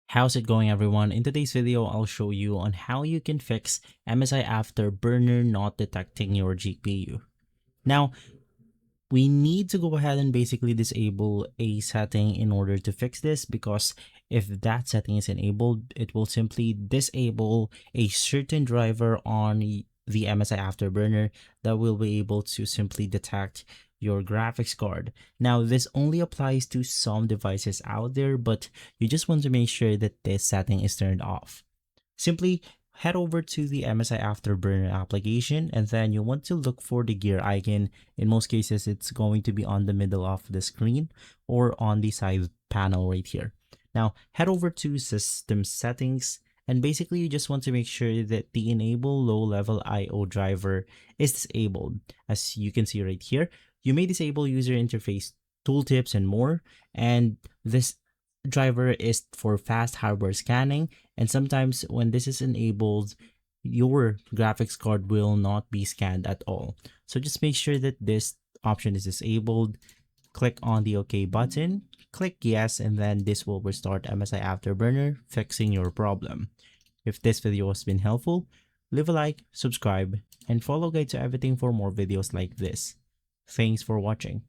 How's it going, everyone? In today's video, I'll show you on how you can fix MSI Afterburner not detecting your GPU. Now, we need to go ahead and basically disable a setting in order to fix this, because if that setting is enabled, it will simply disable a certain driver on the MSI Afterburner that will be able to simply detect your graphics card. Now, this only applies to some devices out there, but you just want to make sure that this setting is turned off. Simply head over to the MSI Afterburner application, and then you want to look for the gear icon. In most cases, it's going to be on the middle of the screen or on the side panel right here. Now, head over to System Settings, and basically you just want to make sure that the Enable Low-Level I/O driver is disabled. As you can see right here, you may disable user interface tooltips and more, and this driver is for fast hardware scanning, and sometimes when this is enabled, your graphics card will not be scanned at all. So just make sure that this option is disabled. Click on the OK button, click yes, and then this will restart MSI Afterburner, fixing your problem. If this video has been helpful, leave a like, subscribe, and follow Guide to Everything for more videos like this. Thanks for watching.